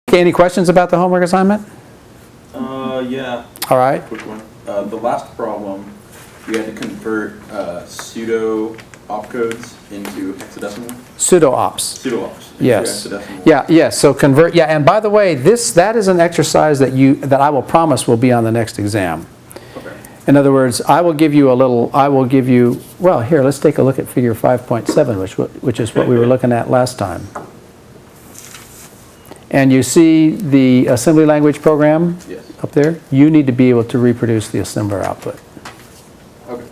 Okay, any questions about the homework assignment? Yeah. All right. Quick one. The last problem, we had to convert pseudo opcodes into hexadecimal. Pseudo ops. Pseudo ops. Yes. Hexadecimal. Yeah. Yes. So convert. Yeah. And by the way, that is an exercise that I will promise will be on the next exam. Okay. In other words, I will give you. Well, here, let's take a look at figure 5.7, which is what we were looking at last time. And you see the assembly language program Yes. up there? You need to be able to reproduce the assembler output. Okay.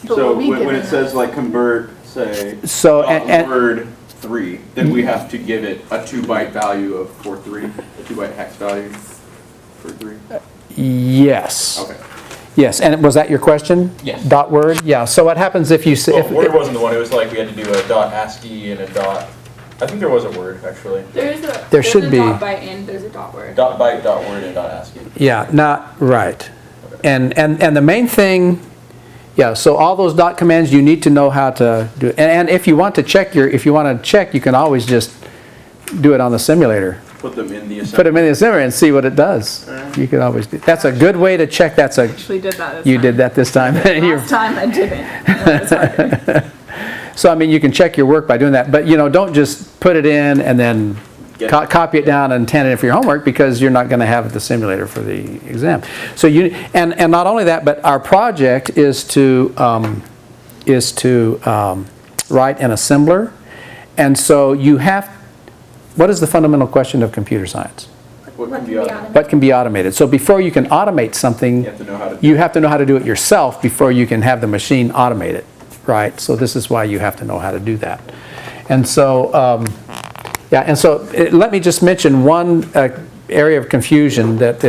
But So we'll be when it given says like convert, say, So, word 3, then we have to give it a 2-byte value for 3, a 2-byte hex value for 3? Yes. Okay. Yes, and was that your question? Yes. Dot word? Yeah, so what happens if you say... Well, word wasn't the one. It was like we had to do a dot ASCII and a dot. I think there was a word actually. There should be. There's a dot byte and there's a dot word. Dot byte, dot word, and dot ASCII. Yeah, not right. And the main thing, yeah, so all those dot commands you need to know how to do. And if you want to check you can always just do it on the simulator. Put them in the assembly. Put them in the simulator and see what it does. You can always do. That's a good way to check. Actually did that this You time. did that this time. Last time I didn't. That was harder. So I mean, you can check your work by doing that, but don't just put it in and then copy it down and hand it in for your homework, because you're not going to have the simulator for the exam. So and not only that, but our project is to write an assembler, and so you have. What is the fundamental question of computer science? What can be automated? What can be automated? So before you can automate something, You have to know how to you have to know how to do it yourself before you can have the machine automate it, right? So this is why you have to know how to do that. And so, let me just mention one area of confusion that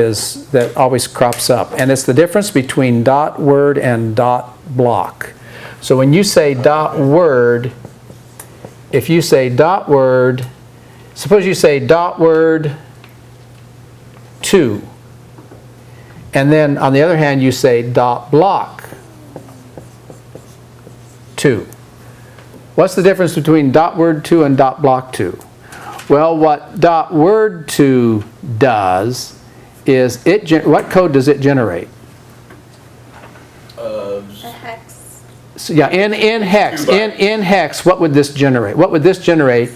always crops up, and it's the difference between dot word and dot block. So when you say dot word, if you say dot word, suppose you say dot word 2, and then on the other hand you say dot block 2. What's the difference between dot word 2 and dot block 2? Well, what dot word 2 does is what code does it generate? A hex. So, yeah, in hex. In hex, what would this generate? What would this generate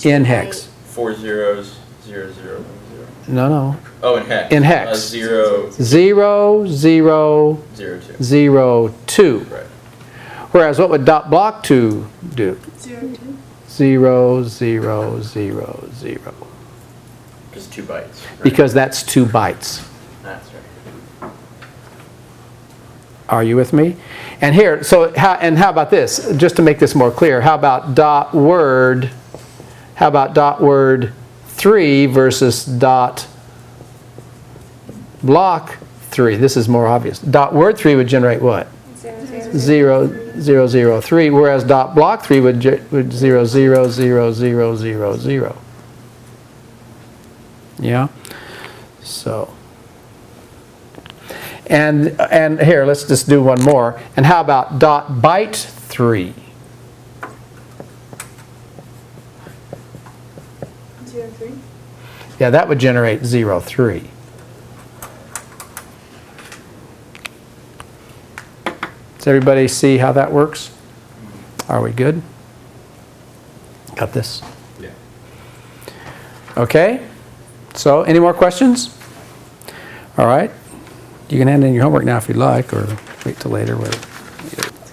in hex? 4 zeros, 0, 0, 1, 0. No. Oh, in hex. In hex. 0, 0, 0, 0, 2. 0, 2. Right. Whereas what would dot block 2 do? 0, 2. 0, 0, 0, 0. Just 2 bytes. Right? Because that's 2 bytes. That's right. Are you with me? And here, how about this? Just to make this more clear, how about dot word 3 versus dot block 3? This is more obvious. Dot word 3 would generate what? 0, 0, 0, 3, whereas dot block 3 would 0, 0, 0, 0, 0, 0. Yeah? So. And here, let's just do one more. And how about dot byte 3? 0, 3. Yeah, that would generate 0, 3. Does everybody see how that works? Are we good? Got this? Yeah. Okay. So, any more questions? All right. You can hand in your homework now if you'd like, or wait till later.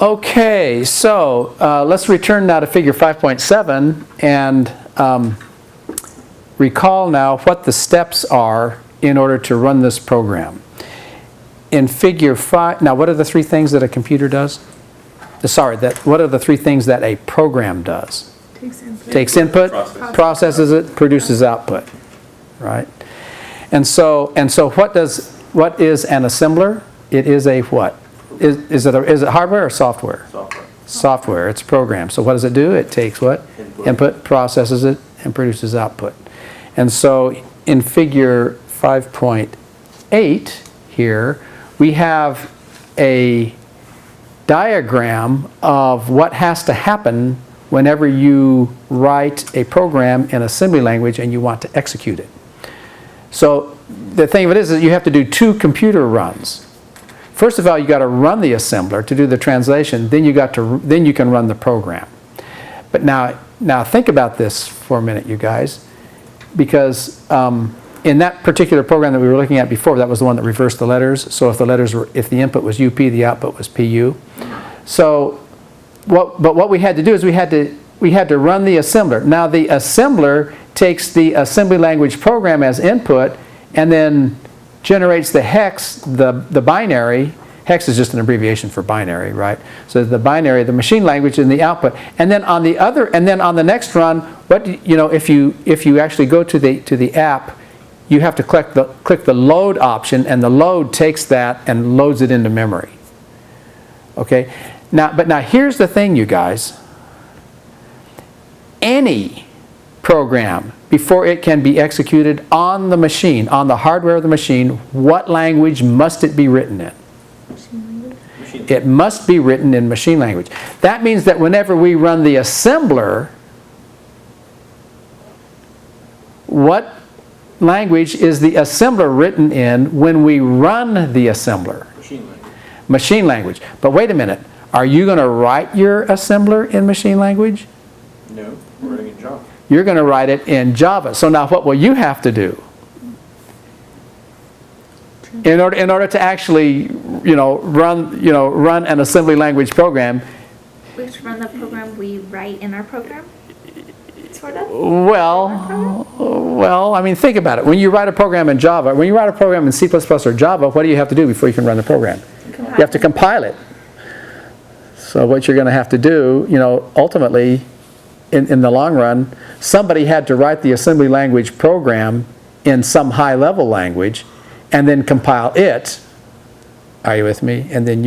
Okay, so let's return now to figure 5.7 and recall now what the steps are in order to run this program. In figure 5, now what are the 3 things that a computer does? What are the 3 things that a program does? Takes input, processes it, produces output, right? And so what is an assembler? It is a what? Is it hardware or software? Software. Software. It's a program. So what does it do? It takes what? Input, processes it, and produces output. And so in figure 5.8 here, we have a diagram of what has to happen whenever you write a program in assembly language and you want to execute it. So the thing of it is that you have to do 2 computer runs. First of all, you got to run the assembler to do the translation, then you can run the program. But now think about this for a minute, you guys, because in that particular program that we were looking at before, that was the one that reversed the letters. So if the input was UP, the output was PU. So what we had to do is we had to run the assembler. Now the assembler takes the assembly language program as input and then generates the hex, the binary. Hex is just an abbreviation for binary, right? So the binary, the machine language in the output. And then on the next run, if you actually go to the app, you have to click the load option, and the load takes that and loads it into memory. Okay? But now here's the thing, you guys. Any program, before it can be executed on the machine, on the hardware of the machine, what language must it be written in? It must be written in machine language. That means that whenever we run the assembler, what language is the assembler written in when we run the assembler? Machine language. Machine language. But wait a minute. Are you going to write your assembler in machine language? No, we're writing in Java. You're going to write it in Java. So now what will you have to do? In order to actually, run an assembly language program. We should run the program we write in our program? Sort of? Well, I mean, think about it. When you write a program in Java, when you write a program in C++ or Java, what do you have to do before you can run the program? You have to compile it. So what you're going to have to do, ultimately, in the long run, somebody had to write the assembly language program in some high-level language and then compile it. Are you with me? And then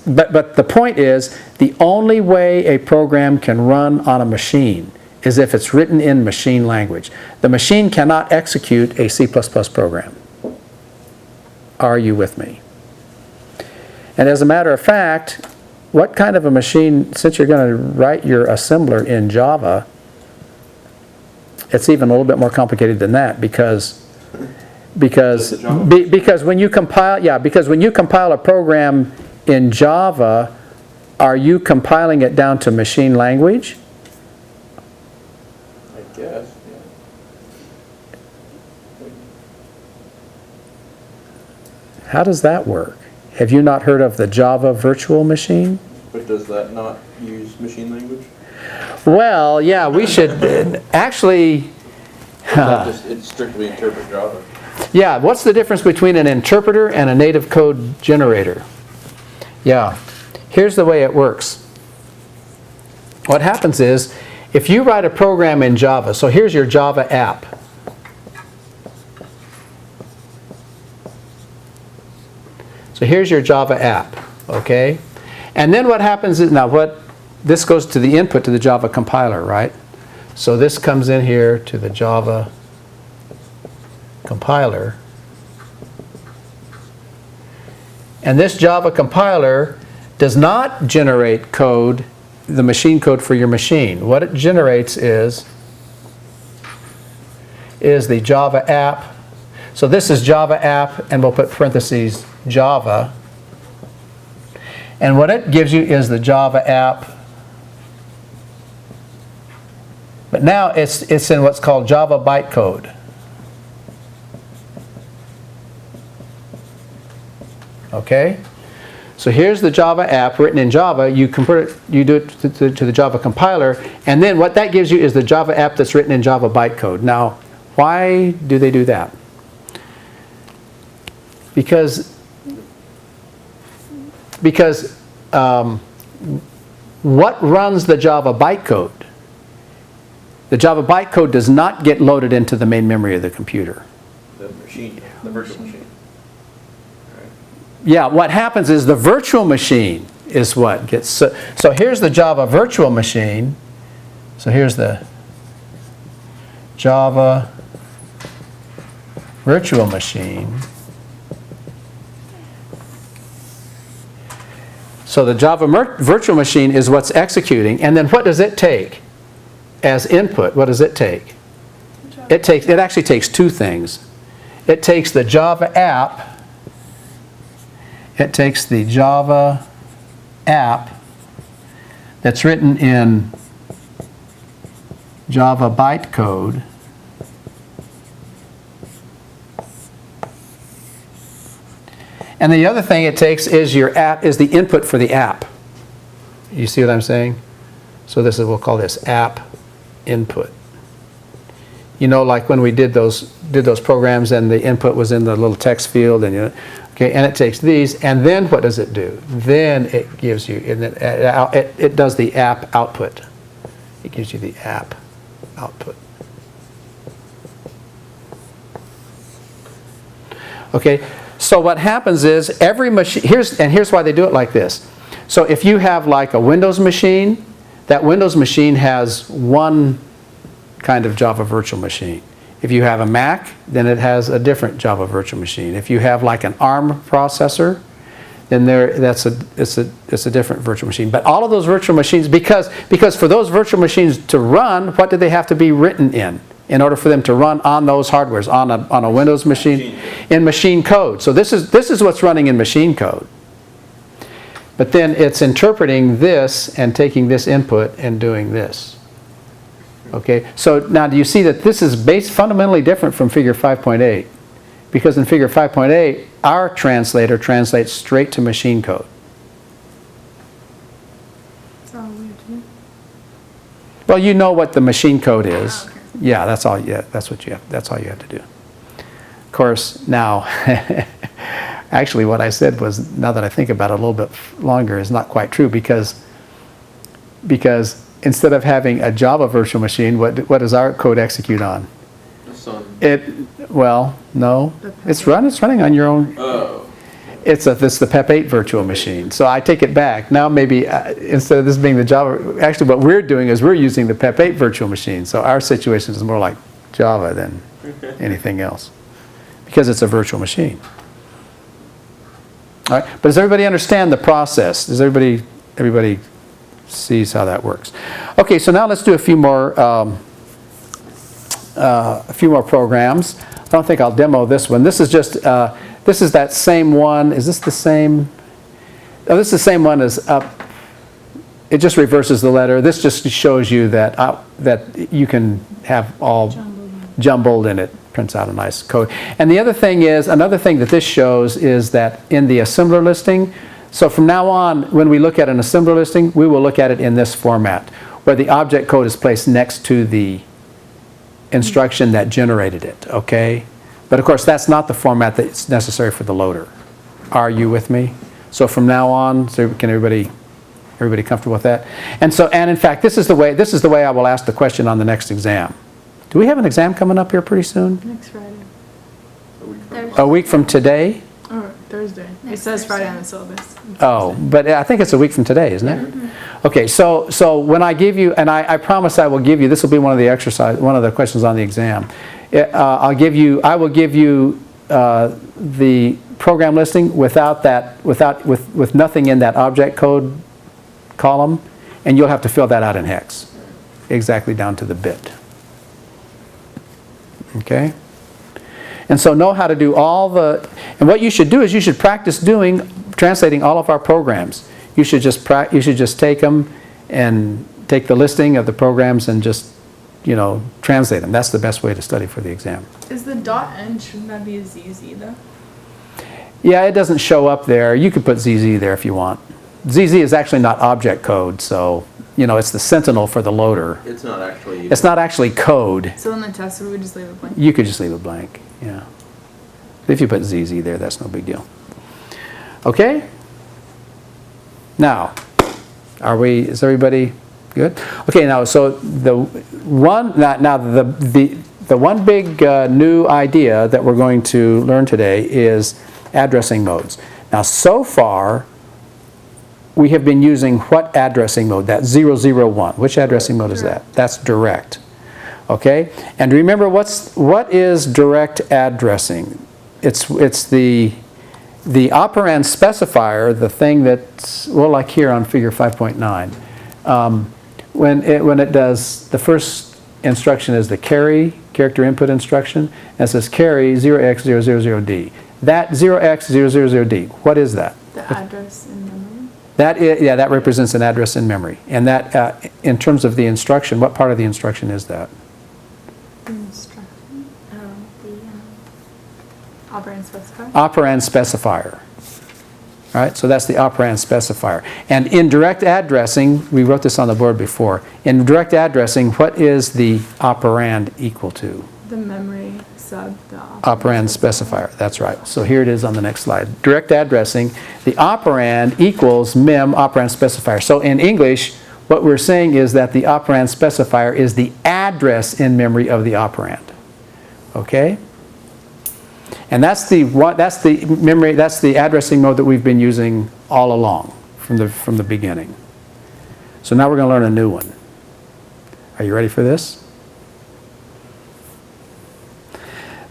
but the point is, the only way a program can run on a machine is if it's written in machine language. The machine cannot execute a C++ program. Are you with me? And as a matter of fact, what kind of a machine, since you're going to write your assembler in Java, it's even a little bit more complicated than that because when you compile a program in Java, are you compiling it down to machine language? I guess, yeah. How does that work? Have you not heard of the Java virtual machine? But does that not use machine language? Well, yeah, we should actually. It strictly interpret Java. Yeah, what's the difference between an interpreter and a native code generator? Yeah, here's the way it works. What happens is, if you write a program in Java, so here's your Java app. So here's your Java app, okay? And then what happens is, this goes to the input to the Java compiler, right? So this comes in here to the Java compiler. And this Java compiler does not generate code, the machine code for your machine. What it generates is the Java app. So this is Java app, and we'll put parentheses Java. And what it gives you is the Java app. But now it's in what's called Java bytecode. Okay? So here's the Java app written in Java. You convert it, you do it to the Java compiler, and then what that gives you is the Java app that's written in Java bytecode. Now, why do they do that? Because what runs the Java bytecode? The Java bytecode does not get loaded into the main memory of the computer. The machine, the virtual machine. Yeah, what happens is the virtual machine is what gets... So here's the Java virtual machine. So here's the Java virtual machine. So the Java virtual machine is what's executing. And then what does it take as input? What does it take? It actually takes two things. It takes the Java app. It takes the Java app that's written in Java bytecode, and the other thing it takes is your app, is the input for the app. You see what I'm saying? So this is, we'll call this app input. You know, like when we did those programs and the input was in the little text field, and okay, and it takes these, and then what does it do? Then it gives you, and it does the app output. It gives you the app output. Okay, so what happens is every machine, here's why they do it like this. So if you have like a Windows machine, that Windows machine has one kind of Java virtual machine. If you have a Mac, then it has a different Java virtual machine. If you have like an ARM processor, then it's a different virtual machine. But all of those virtual machines, because for those virtual machines to run, what do they have to be written in order for them to run on those hardwares, on a Windows machine? In machine code. So this is what's running in machine code. But then it's interpreting this and taking this input and doing this. Okay, so now do you see that this is fundamentally different from figure 5.8? Because in figure 5.8, our translator translates straight to machine code. That's all we have to do. Well, you know what the machine code is. Oh, okay. Yeah, that's all. Yeah, that's all you have to do. Of course, now, actually, what I said was, now that I think about it a little bit longer, is not quite true, because instead of having a Java virtual machine, what does our code execute on? The sun. No, The it's running on your own. Oh. It's the PEP8 virtual machine. So I take it back. Now maybe instead of this being the Java, actually what we're doing is we're using the PEP8 virtual machine. So our situation is more like Java than anything else, because it's a virtual machine. All right, but does everybody understand the process? Does everybody sees how that works? Okay, so now let's do a few more programs. I don't think I'll demo this one. This is just this is that same one. Is this the same? Oh, this is the same one as up. It just reverses the letter. This just shows you that that you can have all jumbled, and it prints out a nice code. And the other thing is, another thing that this shows is that in the assembler listing, so from now on, when we look at an assembler listing, we will look at it in this format, where the object code is placed next to the instruction that generated it, okay? But of course, that's not the format that's necessary for the loader. Are you with me? So from now on, so can everybody comfortable with that? And in fact, this is the way I will ask the question on the next exam. Do we have an exam coming up here pretty soon? Next Friday. A week from today? Or Thursday. It Next says Friday Thursday. on the syllabus. Oh, but I think it's a week from today, isn't it? Okay, so when I give you, and I promise I will give you, this will be one of the questions on the exam. I will give you the program listing with nothing in that object code column, and you'll have to fill that out in hex, exactly down to the bit. Okay? And so know how to do and what you should do is you should practice translating all of our programs. You should just take them and take the listing of the programs and just, translate them. That's the best way to study for the exam. Is the .n, shouldn't that be a ZZ though? Yeah, it doesn't show up there. You could put ZZ there if you want. ZZ is actually not object code, so, it's the sentinel for the loader. It's not actually. It's not actually code. So in the test, we would just leave it blank? You could just leave it blank, yeah. If you put ZZ there, that's no big deal. Okay? Now, is everybody good? Okay, now, so the one big new idea that we're going to learn today is addressing modes. Now, so far, we have been using what addressing mode? That 001. Which addressing mode is that? That's direct. Okay? And remember, what is direct addressing? It's the operand specifier, the thing that's, well, like here on figure 5.9. When it does, the first instruction is the carry character input instruction, and it says carry 0x000D. That 0x000D, what is that? The address in memory. That is, yeah, that represents an address in memory. And that, in terms of the instruction, what part of the instruction is that? The instruction. Oh, the, Operand specifier. Operand specifier. All right, so that's the operand specifier. And in direct addressing, we wrote this on the board before. In direct addressing, what is the operand equal to? The memory sub the Operand specifier, that's right. So here it is on the next slide. Direct addressing, the operand equals mem operand specifier. So in English, what we're saying is that the operand specifier is the address in memory of the operand. Okay? And that's the memory, that's the addressing mode that we've been using all along from the beginning. So now we're going to learn a new one. Are you ready for this?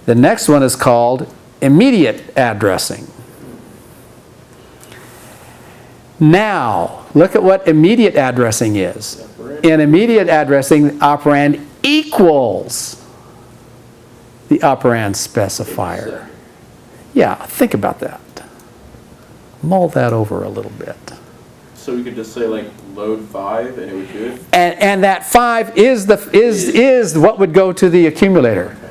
The next one is called immediate addressing. Now, look at what immediate addressing is. In immediate addressing, the operand equals the operand specifier. Yeah, think about that. Mull that over a little bit. So we could just say like load 5 and it would do it? And that 5 is what would go to the accumulator. Okay.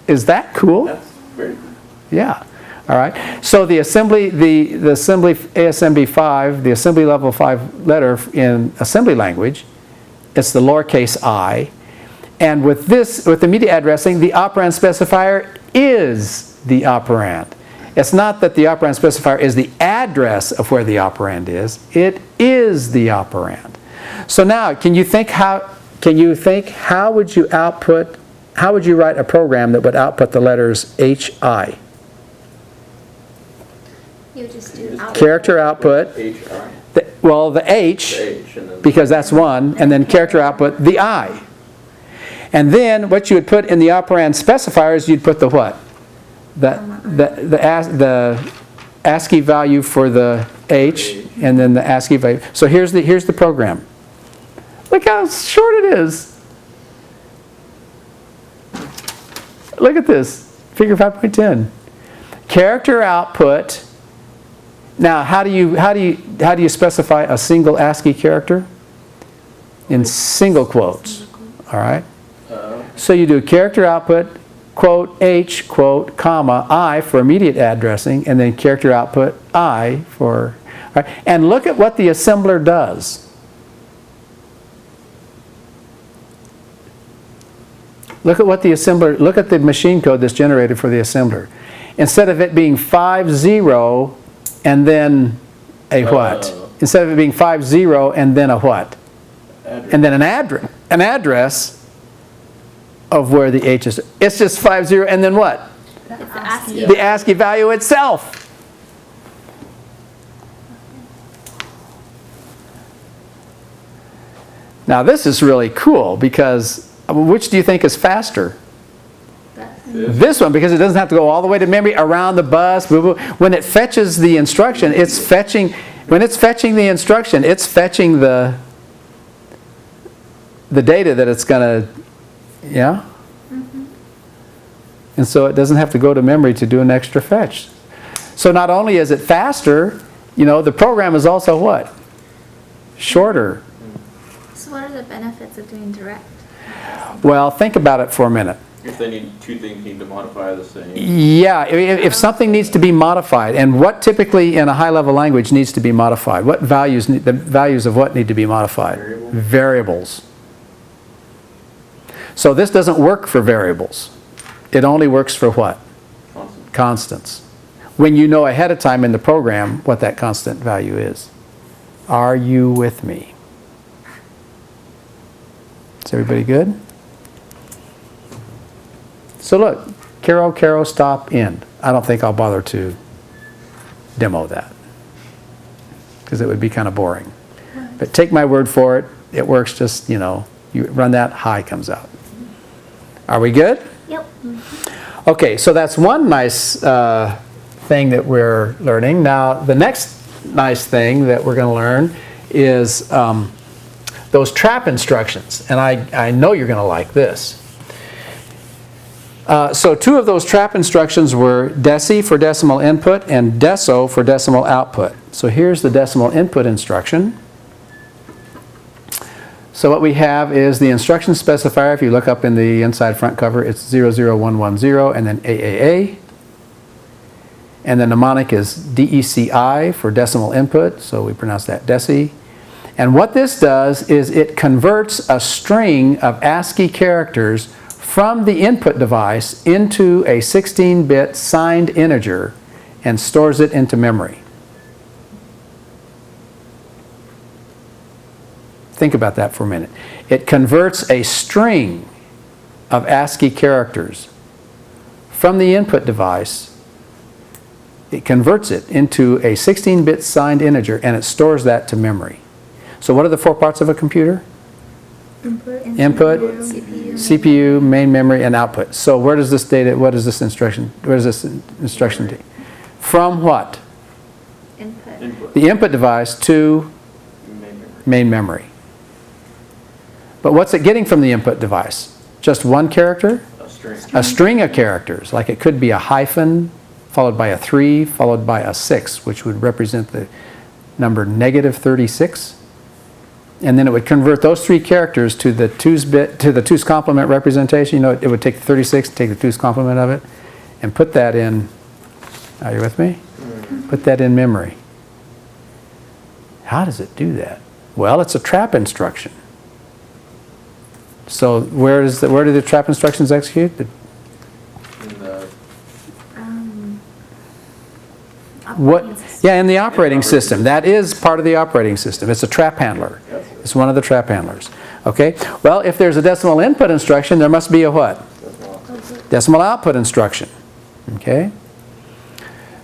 Is that cool? That's very cool. Yeah. All right. So the assembly ASMB 5, the assembly level 5 letter in assembly language, it's the lowercase I. And with immediate addressing, the operand specifier is the operand. It's not that the operand specifier is the address of where the operand is. It is the operand. So now, can you think how would you write a program that would output the letters HI? you just do output. Character output, HI. the H, The H and then. because that's one, and then character output, the I. And then what you would put in the operand specifier is you'd put the what? The ASCII value for the H, and then the ASCII value. So here's the program. Look how short it is. Look at this, figure 5.10. Character output. Now, how do you specify a single ASCII character? In single quotes. All right. So you do character output, quote H, quote, comma, I for immediate addressing, and then character output I for, all right. And look at what the assembler does. Look at the machine code that's generated for the assembler. Instead of it being 50 and then a what? Instead of it being 50 and then a what? Address. And then an address of where the H is. It's just 50 and then what? It's the ASCII. The ASCII value itself. Now this is really cool because which do you think is faster? This one, because it doesn't have to go all the way to memory, around the bus, boo boo. When it fetches the instruction, when it's fetching the instruction, it's fetching the data that it's going to, yeah? Mm-hmm. And so it doesn't have to go to memory to do an extra fetch. So not only is it faster, the program is also what? Shorter. So what are the benefits of doing direct? Well, think about it for a minute. If two things need to modify the same. Yeah, if something needs to be modified, and what typically in a high-level language needs to be modified? What values, the values of what need to be modified? Variables. So this doesn't work for variables. It only works for what? Constant. Constants. When you know ahead of time in the program what that constant value is. Are you with me? Is everybody good? So look, Caro, stop, end. I don't think I'll bother to demo that because it would be kind of boring. But take my word for it. It works just, you run that, high comes out. Are we good? Yep. Okay, so that's one nice thing that we're learning. Now, the next nice thing that we're going to learn is those trap instructions. And I know you're going to like this. So two of those trap instructions were deci for decimal input and deso for decimal output. So here's the decimal input instruction. So what we have is the instruction specifier. If you look up in the inside front cover, it's 00110 and then AAA. And the mnemonic is DECI for decimal input, so we pronounce that deci. And what this does is it converts a string of ASCII characters from the input device into a 16-bit signed integer and stores it into memory. Think about that for a minute. It converts a string of ASCII characters from the input device. It converts it into a 16-bit signed integer and it stores that to memory. So what are the four parts of a computer? Input, CPU, main memory, and output. So where does this data, what is this instruction do? From what? Input. The input device to main memory. But what's it getting from the input device? Just one character? A string. A string of characters, like it could be a hyphen, followed by a 3, followed by a 6, which would represent the number -36. And then it would convert those three characters to the 2's complement representation. You know, it would take 36, take the 2's complement of it, and put that in, are you with me? Put that in memory. How does it do that? Well, it's a trap instruction. So where do the trap instructions execute? In the Operating system. Yeah, in the operating system. That is part of the operating system. It's a trap handler. It's one of the trap handlers. Okay? Well, if there's a decimal input instruction, there must be a what? Decimal output instruction. Okay?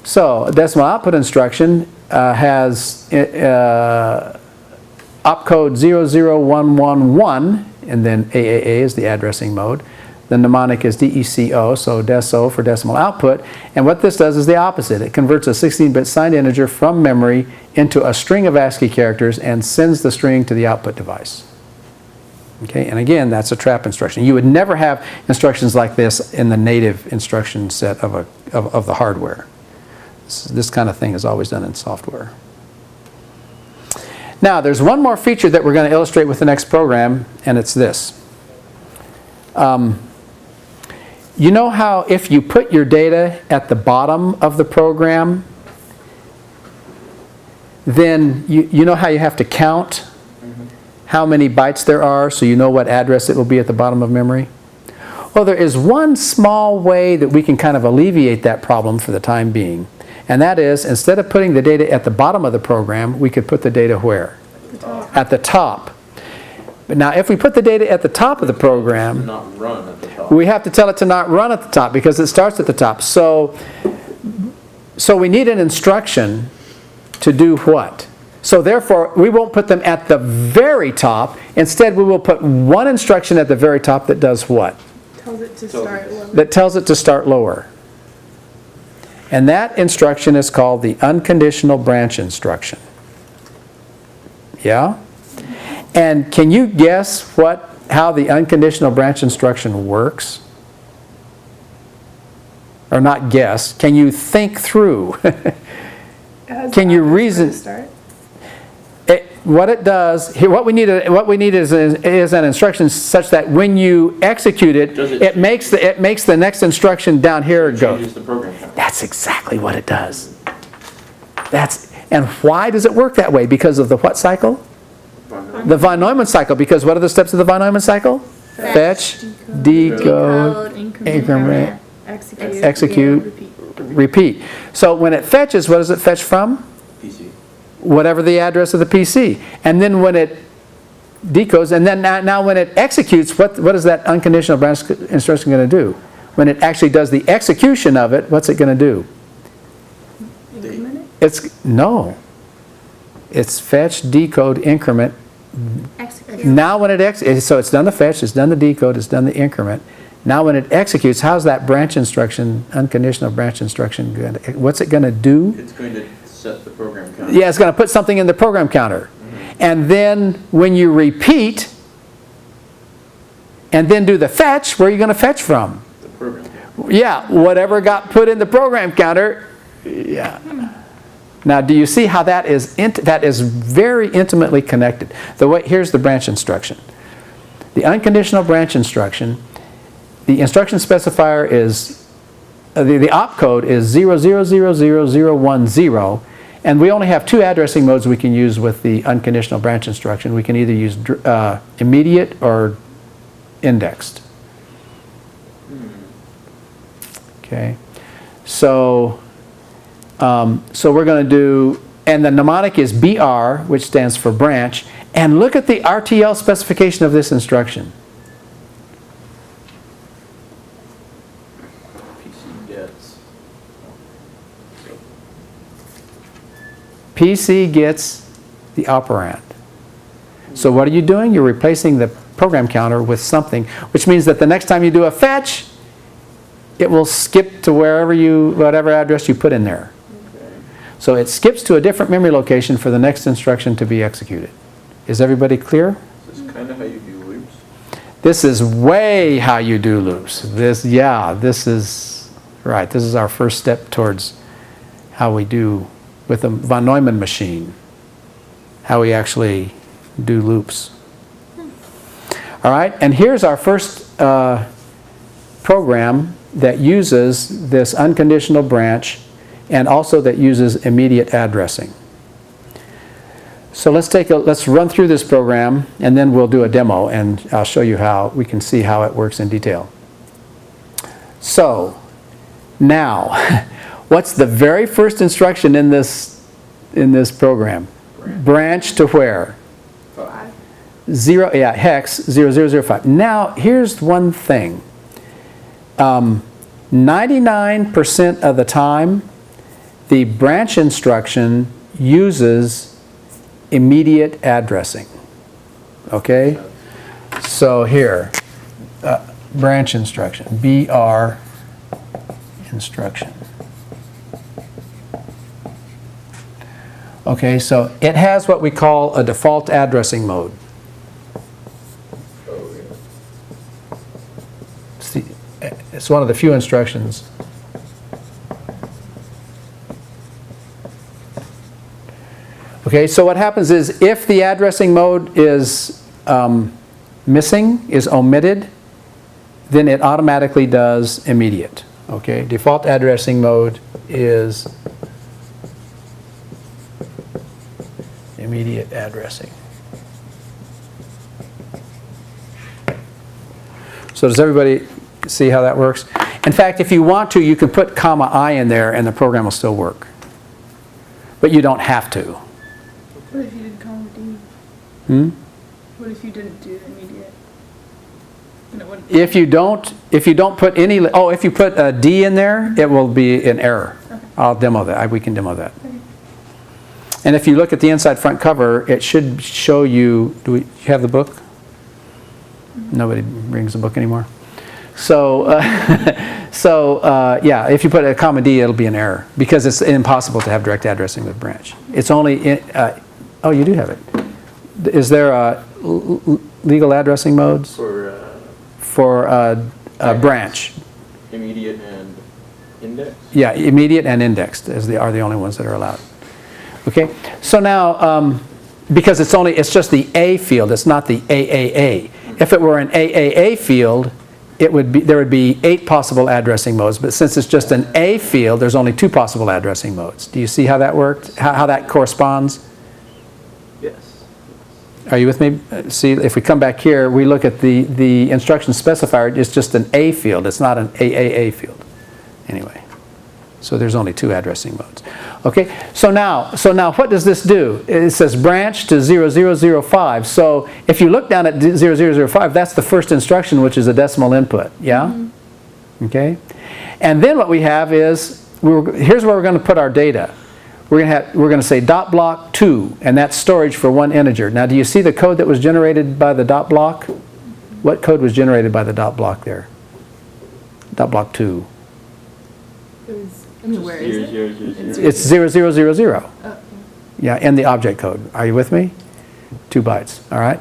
So, a decimal output instruction has opcode 00111, and then AAA is the addressing mode. The mnemonic is DECO, so deso for decimal output. And what this does is the opposite. It converts a 16-bit signed integer from memory into a string of ASCII characters and sends the string to the output device. Okay, and again, that's a trap instruction. You would never have instructions like this in the native instruction set of the hardware. This kind of thing is always done in software. Now, there's one more feature that we're going to illustrate with the next program, and it's this. You know how if you put your data at the bottom of the program, then you know how you have to count how many bytes there are so you know what address it will be at the bottom of memory? Well, there is one small way that we can kind of alleviate that problem for the time being. And that is, instead of putting the data at the bottom of the program, we could put the data where? At the top. But now, if we put the data at the top of the program, not run at the top. we have to tell it to not run at the top because it starts at the top. So we need an instruction to do what? So therefore, we won't put them at the very top. Instead, we will put one instruction at the very top that does what? Tells it to start low. That tells it to start lower. And that instruction is called the unconditional branch instruction. Yeah? And can you guess how the unconditional branch instruction works? Or not guess, can you think through? Can you reason? What it does, what we need is an instruction such that when you execute it, it makes the next instruction down here go. Changes the program count. That's exactly what it does. And why does it work that way? Because of the what cycle? The von Neumann cycle. Because what are the steps of the von Neumann cycle? Fetch, decode, increment, execute, repeat. So when it fetches, what does it fetch from? PC. Whatever the address of the PC. And then when it decodes, and then now when it executes, what is that unconditional branch instruction going to do? When it actually does the execution of it, what's it going to do? It's fetch, decode, increment. Execute. Now when it so it's done the fetch, it's done the decode, it's done the increment. Now when it executes, how's that branch instruction, unconditional branch instruction, what's it going to do? It's going to set the program count. Yeah, it's going to put something in the program counter. And then when you repeat, and then do the fetch, where are you going to fetch from? The program count. Yeah, whatever got put in the program counter, yeah. Now, do you see how that is very intimately connected? Here's the branch instruction. The unconditional branch instruction, the instruction specifier is, the opcode is 000010, and we only have two addressing modes we can use with the unconditional branch instruction. We can either use immediate or indexed. Okay, so we're going to do, and the mnemonic is BR, which stands for branch, and look at the RTL specification of this instruction. PC gets. PC gets the operand. So what are you doing? You're replacing the program counter with something, which means that the next time you do a fetch, it will skip to whatever address you put in there. Okay. So it skips to a different memory location for the next instruction to be executed. Is everybody clear? This is kind of how you do loops. This is way how you do loops. This is right. This is our first step towards how we do with a von Neumann machine, how we actually do loops. All right, and here's our first program that uses this unconditional branch and also that uses immediate addressing. So let's run through this program, and then we'll do a demo, and I'll show you how we can see how it works in detail. So now, what's the very first instruction in this program? Branch to where? 5. Hex 0005. Now, here's one thing. 99% of the time, the branch instruction uses immediate addressing. Okay? So here, branch instruction, BR instruction. Okay, so it has what we call a default addressing mode. It's one of the few instructions. Okay, so what happens is if the addressing mode is missing, is omitted, then it automatically does immediate. Okay, default addressing mode is immediate addressing. So does everybody see how that works? In fact, if you want to, you can put "I" in there and the program will still work. But you don't have to. What if you did comma D? What if you didn't do immediate? Then it wouldn't. If you don't put any, if you put a D in there, it will be an error. Okay. I'll demo that. We can demo that. Okay. And if you look at the inside front cover, it should show you, you have the book? Nobody brings the book anymore. So, yeah, if you put a comma D, it'll be an error because it's impossible to have direct addressing with branch. It's only, oh, you do have it. Is there legal addressing modes for branch? Immediate and index? Yeah, immediate and indexed are the only ones that are allowed. Okay, so now, because it's just the A field, it's not the AAA. If it were an AAA field, there would be 8 possible addressing modes, but since it's just an A field, there's only 2 possible addressing modes. Do you see how that worked? How that corresponds? Yes. Are you with me? See, if we come back here, we look at the instruction specifier, it's just an A field, it's not an AAA field. Anyway, so there's only 2 addressing modes. Okay, so now what does this do? It says branch to 0005. So if you look down at 0005, that's the first instruction, which is a decimal input. Yeah? Mm-hmm. Okay? And then what we have is, here's where we're going to put our data. We're going to say dot block 2, and that's storage for 1 integer. Now, do you see the code that was generated by the dot block? What code was generated by the dot block there? Dot block 2. Where is it? It's 0000. Oh, Yeah, in the object code. Are you with me? 2 bytes, all right?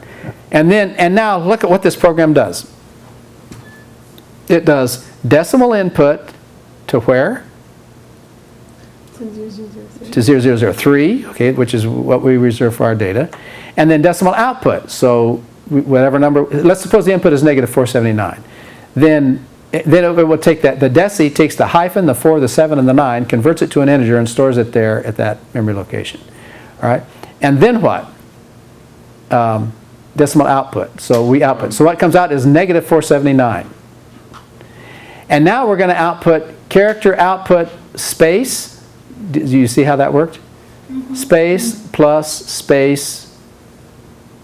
And now look at what this program does. It does decimal input to where? To 0003, okay, which is what we reserve for our data. And then decimal output, so whatever number, let's suppose the input is negative 479. Then it will take that, the deci takes the hyphen, the 4, the 7, and the 9, converts it to an integer and stores it there at that memory location. All right, and then what? Decimal output, so we output. So what comes out is negative 479. And now we're going to output character output space. Do you see how that worked? Space plus space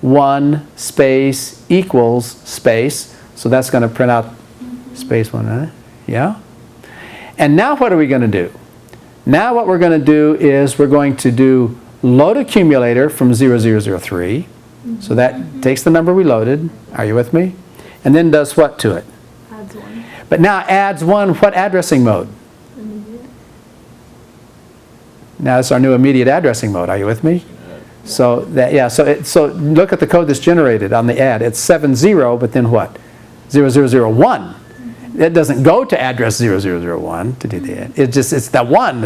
1 space equals space. So that's going to print out space 1, yeah? And now what are we going to do? Now what we're going to do is we're going to do load accumulator from 0003. So that takes the number we loaded. Are you with me? And then does what to it? Adds 1. But now adds 1, what addressing mode? Immediate. Now it's our new immediate addressing mode. Are you with me? So that, yeah, so look at the code that's generated on the add. It's 70, but then what? 0001. It doesn't go to address 0001 to do the add. It's that 1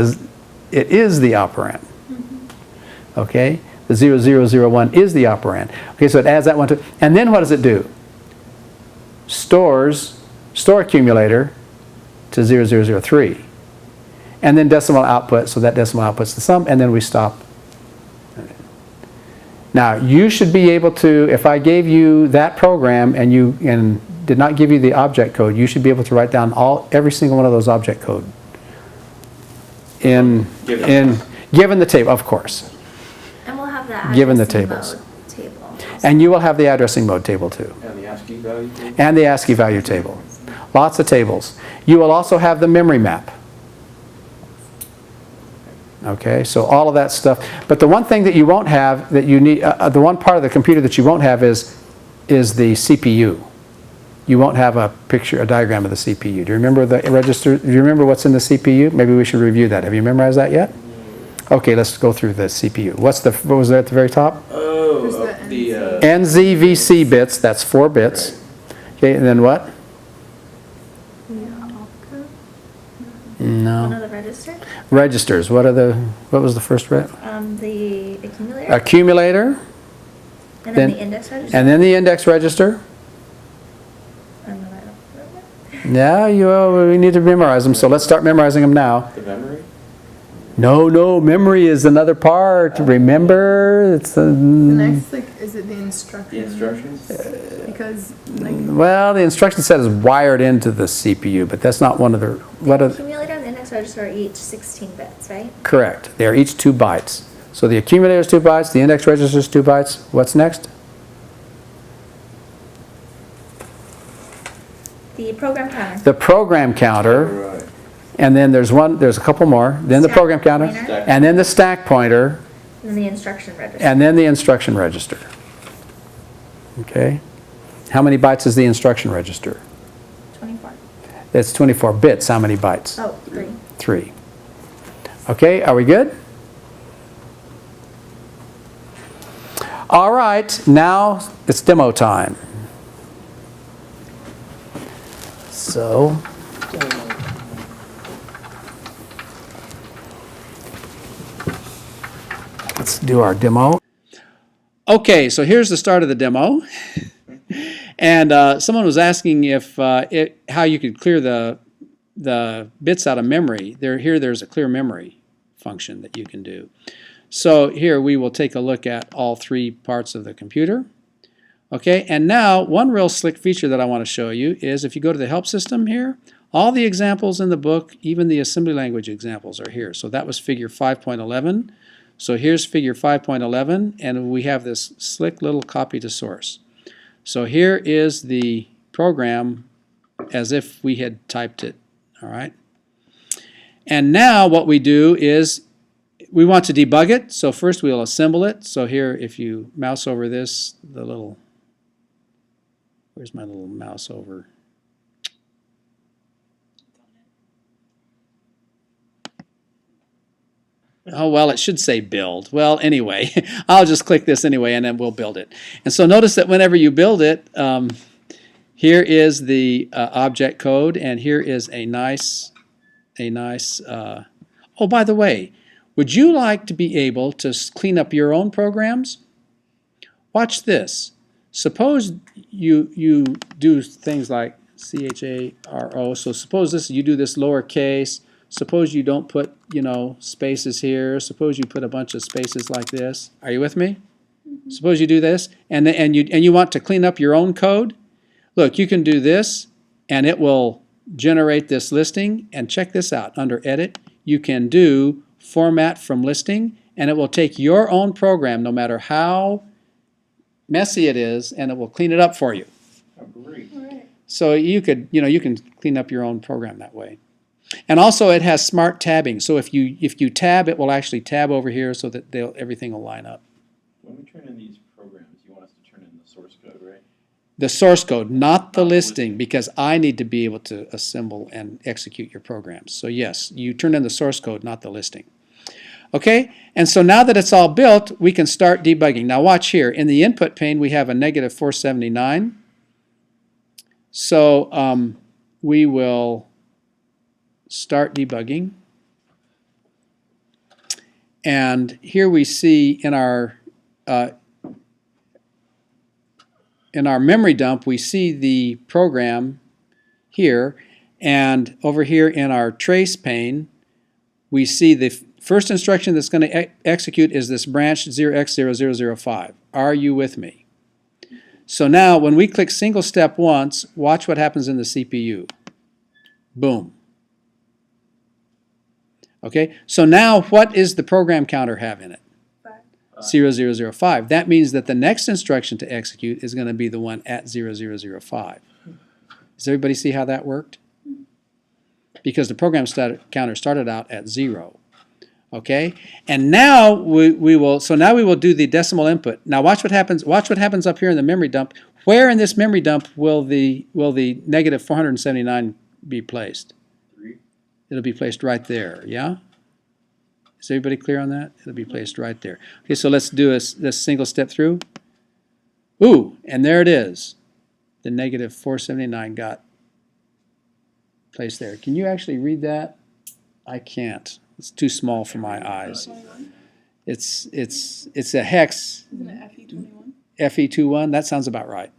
it is the operand. Okay? The 0001 is the operand. Okay, so it adds that one to, and then what does it do? Store accumulator to 0003. And then decimal output, so that decimal outputs the sum, and then we stop. Now, you should be able to, if I gave you that program and did not give you the object code, you should be able to write down every single one of those object code given the table, of course. And we'll have the Given the addressing tables. mode table. And you will have the addressing mode table too. And the ASCII value table? And the ASCII value table. Lots of tables. You will also have the memory map. Okay, so all of that stuff. But the one thing that you won't have, that you need, the one part of the computer that you won't have is the CPU. You won't have a diagram of the CPU. Do you remember the register? Do you remember what's in the CPU? Maybe we should review that. Have you memorized that yet? Okay, let's go through the CPU. What was there at the very top? Oh, the NZVC bits, that's 4 bits. Okay, and then what? One No. of the register. Registers. What was the first The accumulator. accumulator, and then then- the index register. and then the index register. And then I don't remember. Yeah, we need to memorize them, so let's start memorizing them now. The memory? No, memory is another part. Remember, it's The next, is it the instruction? The instructions? Because, well, the instruction set is wired into the CPU, but that's not one of the. The accumulator and the index register are each 16 bits, right? Correct. They are each 2 bytes. So the accumulator is 2 bytes. The index register is 2 bytes. What's next? The program counter. The program counter, Right. and then there's a couple more. Then the Stack program counter, pointer. and then the stack pointer, And the instruction register. and then the instruction register. Okay? How many bytes is the instruction register? 24. It's 24 bits. How many bytes? Oh, 3. 3. Okay, are we good? All right, now it's demo time. So, let's do our demo. Okay, so here's the start of the demo. And someone was asking how you could clear the bits out of memory. There's a clear memory function that you can do. So here we will take a look at all 3 parts of the computer. Okay, and now one real slick feature that I want to show you is if you go to the help system here, all the examples in the book, even the assembly language examples are here. So that was figure 5.11. So here's figure 5.11, and we have this slick little copy to source. So here is the program as if we had typed it, all right? And now what we do is we want to debug it, so first we'll assemble it. So here, if you mouse over this, where's my little mouse over? Oh, well, it should say build. Well, anyway, I'll just click this anyway, and then we'll build it. And so notice that whenever you build it, Here is the object code, and here is a nice, oh, by the way, would you like to be able to clean up your own programs? Watch this. Suppose you do things like CHARO. So suppose you do this lowercase. Suppose you don't put, spaces here. Suppose you put a bunch of spaces like this. Are you with me? Suppose you do this, and you want to clean up your own code. Look, you can do this, and it will generate this listing. And check this out. Under Edit, you can do Format from Listing, and it will take your own program, no matter how messy it is, and it will clean it up for you. Oh, great. Alright. So you could, you can clean up your own program that way. And also it has smart tabbing. So if you tab, it will actually tab over here so that everything will line up. When we turn in these programs, you want us to turn in the source code, right? The source code, not the listing, because I need to be able to assemble and execute your programs. So yes, you turn in the source code, not the listing. Okay, and so now that it's all built, we can start debugging. Now watch here. In the input pane, we have a negative 479. So we will start debugging. And here we see in our memory dump, we see the program here. And over here in our trace pane, we see the first instruction that's going to execute is this branch 0x0005. Are you with me? So now when we click single step once, watch what happens in the CPU. Boom. Okay, so now what is the program counter have in it? 0005. That means that the next instruction to execute is going to be the one at 0005. Does everybody see how that worked? Because the program counter started out at 0. Okay, and now we will do the decimal input. Now watch what happens. Watch what happens up here in the memory dump. Where in this memory dump will the negative 479 be placed? 3. It'll be placed right there. Yeah. Is everybody clear on that? It'll be placed right there. Okay, so let's do this single step through. Ooh, and there it is. The negative 479 got placed there. Can you actually read that? I can't. It's too small for my eyes. 21? It's a hex. Isn't it FE21? FE21. That sounds about right.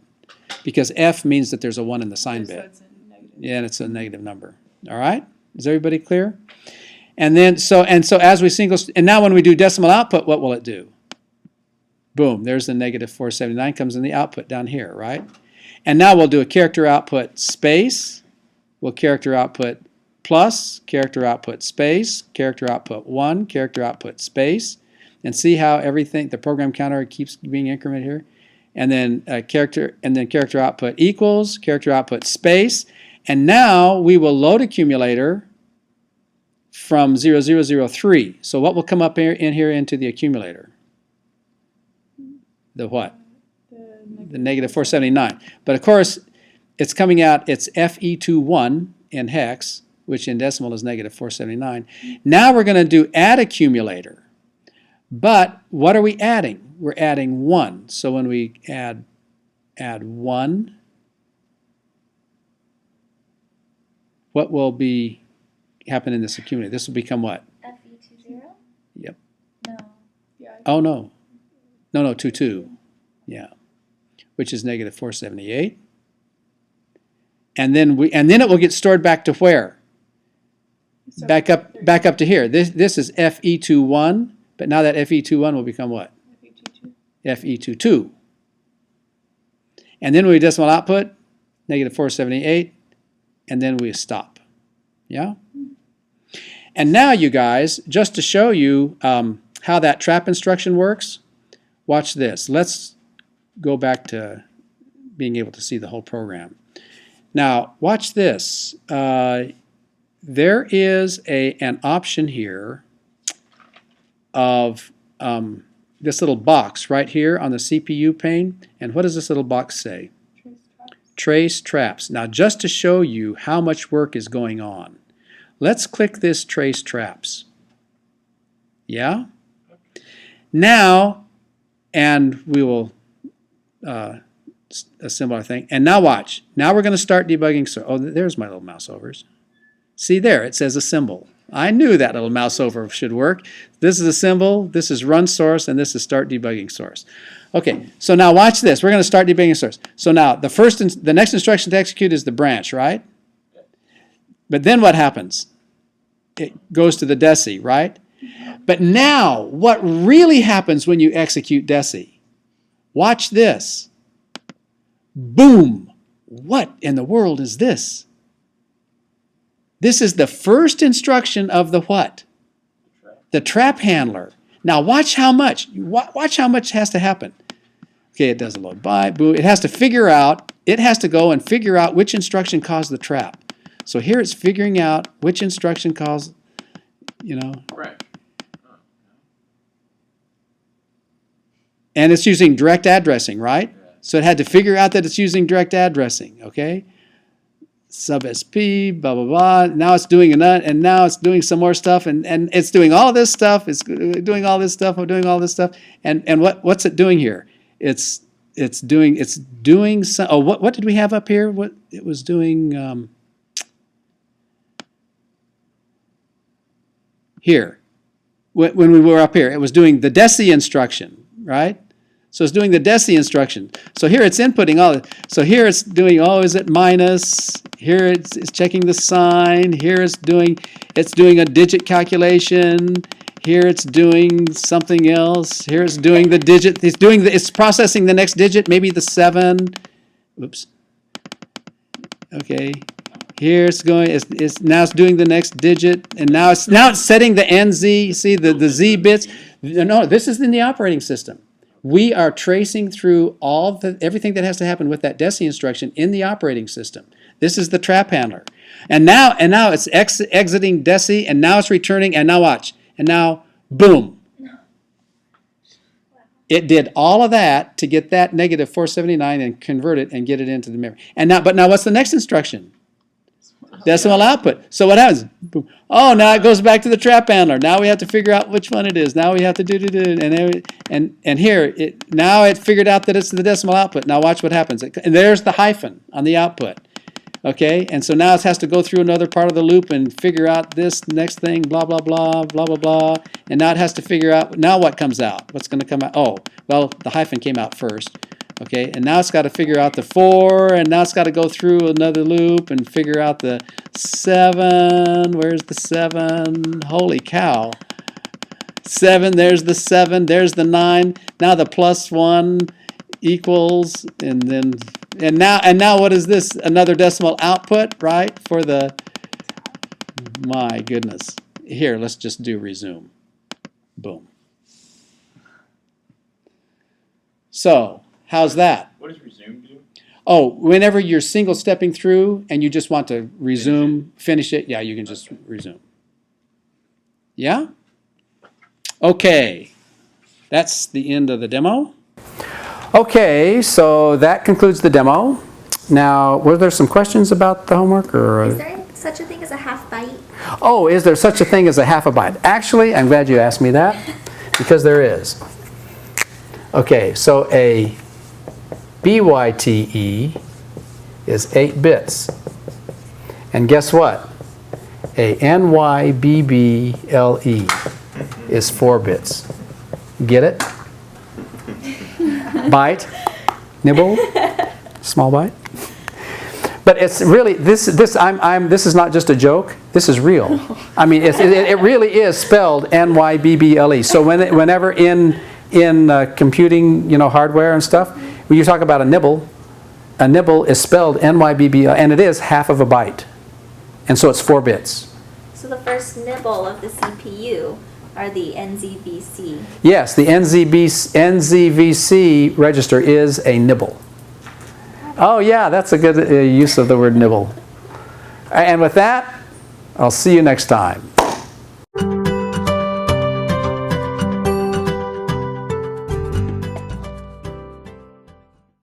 Because F means that there's a 1 in the sign So bit. it's a negative. Yeah, and it's a negative number. All right? Is everybody clear? And then so as we and now when we do decimal output, what will it do? Boom, there's the negative 479 comes in the output down here, right? And now we'll do a character output space. We'll character output plus, character output space, character output 1, character output space, and see how everything, the program counter keeps being incremented here. And then character output equals, character output space, and now we will load accumulator from 0003. So what will come up in here into the accumulator? The what? The negative 479. But of course, it's coming out, it's FE21 in hex, which in decimal is negative 479. Now we're going to do add accumulator. But what are we adding? We're adding 1. So when we add 1, what will be happen in this accumulator? This will become what? FE20? Yep. No. Yeah. Oh, no. No, 22. Yeah. Which is negative 478. And then it will get stored back to where? So Back up to here. This is FE21, but now that FE21 will become what? FE22. FE22. And then we decimal output, negative 478, and then we stop. Yeah? And now, you guys, just to show you how that trap instruction works, watch this. Let's go back to being able to see the whole program. Now, watch this. There is an option here of this little box right here on the CPU pane. And what does this little box say? Trace traps. Now, just to show you how much work is going on, let's click this trace traps. Yeah? Now, and we will a similar thing. And now watch. Now we're going to start debugging. So, oh, there's my little mouse overs. See there, it says a symbol. I knew that little mouse over should work. This is a symbol, this is run source, and this is start debugging source. Okay, so now watch this. We're going to start debugging source. So now the next instruction to execute is the branch, right? But then what happens? It goes to the deci, right? But now, what really happens when you execute deci? Watch this. Boom! What in the world is this? This is the first instruction of the what? The trap handler. Now watch how much. Watch how much has to happen. Okay, it doesn't load by. Boom. It has to figure out. It has to go and figure out which instruction caused the trap. So here it's figuring out which instruction caused, Right. and it's using direct addressing, right? So it had to figure out that it's using direct addressing, okay? Sub SP, blah, blah, blah. Now it's doing and now it's doing some more stuff, and it's doing all this stuff. It's doing all this stuff. I'm doing all this stuff. And what's it doing here? It's doing some. Oh, what did we have up here? What it was doing here. When we were up here, it was doing the deci instruction, right? So it's doing the deci instruction. So here it's inputting all. So here it's doing, is it minus? Here it's checking the sign. Here it's doing a digit calculation. Here it's doing something else. Here it's doing the digit. It's processing the next digit, maybe the 7. Oops. Okay. Here it's going. Now it's doing the next digit, and now it's setting the NZ. See the Z bits. No, this is in the operating system. We are tracing through everything that has to happen with that deci instruction in the operating system. This is the trap handler. And now it's exiting deci, and now it's returning, and now watch. And now, boom. It did all of that to get that negative 479 and convert it and get it into the memory. But now what's the next instruction? Decimal output. So what happens? Boom. Oh, now it goes back to the trap handler. Now we have to figure out which one it is. Now we have to do and here now it figured out that it's the decimal output. Now watch what happens. And there's the hyphen on the output. Okay, and so now it has to go through another part of the loop and figure out this next thing, blah blah blah, blah blah blah. And now it has to figure out now what comes out. What's going to come out? Oh, well, the hyphen came out first. Okay, and now it's got to figure out the 4, and now it's got to go through another loop and figure out the 7. Where's the 7? Holy cow. 7, there's the 7, there's the 9. Now the +1 equals, and now what is this? Another decimal output, right? For the, my goodness. Here, let's just do resume. Boom. So, how's that? What does resume do? Oh, whenever you're single stepping through and you just want to resume, finish it, yeah, you can just resume. Yeah? Okay. That's the end of the demo. Okay, so that concludes the demo. Now, were there some questions about the homework? Is there such a thing as a half byte? Oh, is there such a thing as a half a byte? Actually, I'm glad you asked me that, because there is. Okay, so a BYTE is 8 bits. And guess what? A NYBBLE is 4 bits. Get it? Byte, nibble, small byte. But it's really this is not just a joke. This is real. I mean, it really is spelled NYBBLE. So whenever in computing, hardware and stuff, when you talk about a nibble is spelled NYBBLE, and it is half of a byte, and so it's 4 bits. So the first nibble of the CPU are the NZVC. Yes, the NZVC register is a nibble. Oh yeah, that's a good use of the word nibble. And with that, I'll see you next time.